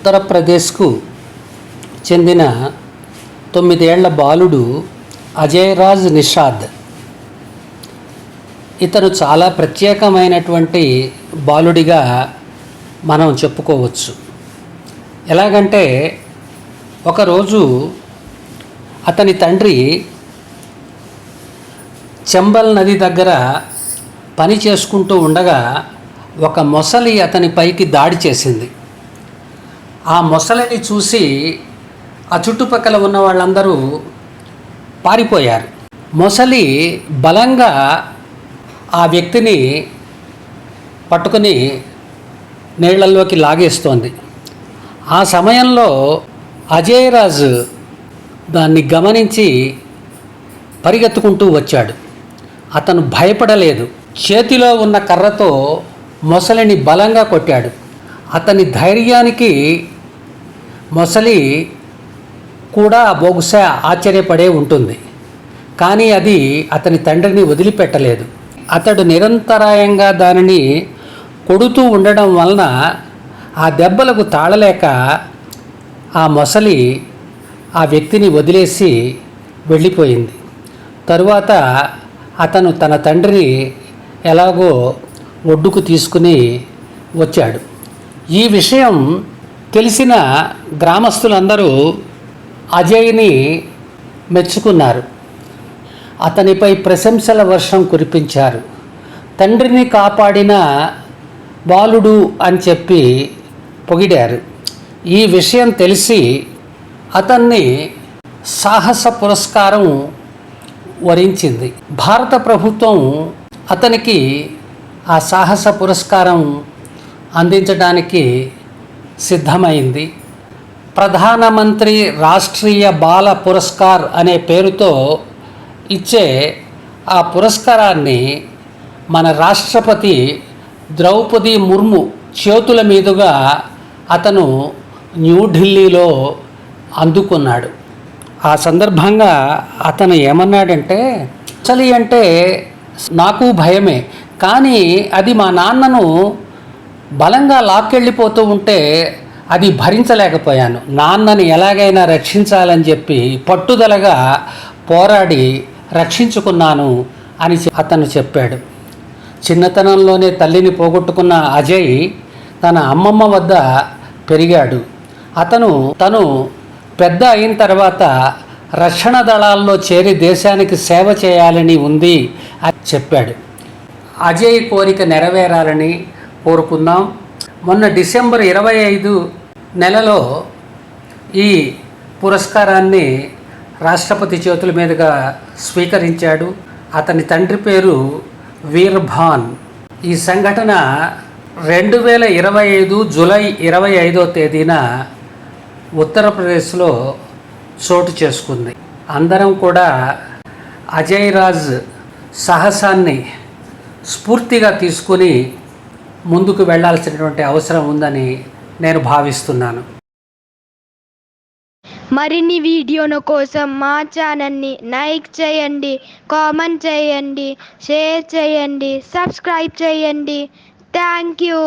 ఉత్తరప్రదేశ్కు చెందిన 9 ఏళ్ల బాలుడు అజయరాజ్ నిషాద్. ఇతను చాలా ప్రత్యేకమైనటువంటి బాలుడిగా మనం చెప్పుకోవచ్చు. ఎలాగంటే ఒకరోజు అతని తండ్రి చంబల్ నది దగ్గర పని చేసుకుంటూ ఉండగా ఒక మొసలి అతని పైకి దాడి చేసింది. ఆ మొసలిని చూసి ఆ చుట్టుపక్కల ఉన్న వాళ్ళందరూ పారిపోయారు. మొసలి బలంగా ఆ వ్యక్తిని పట్టుకుని నీళ్లలోకి లాగేస్తోంది. ఆ సమయంలో అజయరాజ్ దాన్ని గమనించి పరిగెత్తుకుంటూ వచ్చాడు. అతను భయపడలేదు. చేతిలో ఉన్న కర్రతో మొసలిని బలంగా కొట్టాడు. అతని ధైర్యానికి మొసలి కూడా బహుశా ఆశ్చర్యపడే ఉంటుంది. కానీ అది అతని తండ్రిని వదిలిపెట్టలేదు. అతడు నిరంతరాయంగా దానిని కొడుతూ ఉండడం వలన ఆ దెబ్బలకు తాళలేక ఆ మొసలి ఆ వ్యక్తిని వదిలేసి వెళ్ళిపోయింది. తరువాత అతను తన తండ్రిని ఎలాగో ఒడ్డుకు తీసుకుని వచ్చాడు. ఈ విషయం తెలిసిన గ్రామస్తులందరూ అజయ్ని మెచ్చుకున్నారు. అతనిపై ప్రశంసల వర్షం కురిపించారు. తండ్రిని కాపాడిన బాలుడు అని చెప్పి పొగిడారు. ఈ విషయం తెలిసి అతన్ని సాహస పురస్కారం వరించింది. భారత ప్రభుత్వం అతనికి ఆ సాహస పురస్కారం అందించడానికి సిద్ధమైంది. ప్రధానమంత్రి రాష్ట్రీయ బాల పురస్కార్ అనే పేరుతో ఇచ్చే ఆ పురస్కారాన్ని మన రాష్ట్రపతి ద్రౌపది ముర్ము చేతుల మీదుగా అతను న్యూఢిల్లీలో అందుకున్నాడు. ఆ సందర్భంగా అతను ఏమన్నాడంటే, చలి అంటే నాకు భయమే, కానీ అది మా నాన్నను బలంగా లాక్కెళ్ళిపోతూ ఉంటే అది భరించలేకపోయాను. నాన్నని ఎలాగైనా రక్షించాలని చెప్పి పట్టుదలగా పోరాడి రక్షించుకున్నాను అని అతను చెప్పాడు. చిన్నతనంలోనే తల్లిని పోగొట్టుకున్న అజయ్ తన అమ్మమ్మ వద్ద పెరిగాడు. తను పెద్ద అయిన తర్వాత రక్షణ దళాల్లో చేరి దేశానికి సేవ చేయాలని ఉంది అని చెప్పాడు. అజయ్ కోరిక నెరవేరాలని కోరుకుందాం. మొన్న డిసెంబర్ 25 నెలలో ఈ పురస్కారాన్ని రాష్ట్రపతి చేతుల మీదుగా స్వీకరించాడు. అతని తండ్రి పేరు వీర్భాన్. ఈ సంఘటన 2025 జూలై 25వ తేదీన ఉత్తరప్రదేశ్లో చోటు చేసుకుంది. అందరం కూడా అజయరాజ్ సాహసాన్ని స్ఫూర్తిగా తీసుకుని ముందుకు వెళ్ళాల్సినటువంటి అవసరం ఉందని నేను భావిస్తున్నాను. మరిన్ని వీడియోల కోసం మా ఛానల్ని లైక్ చేయండి, కామెంట్ చేయండి, షేర్ చేయండి, సబ్స్క్రైబ్ చేయండి. Thank you.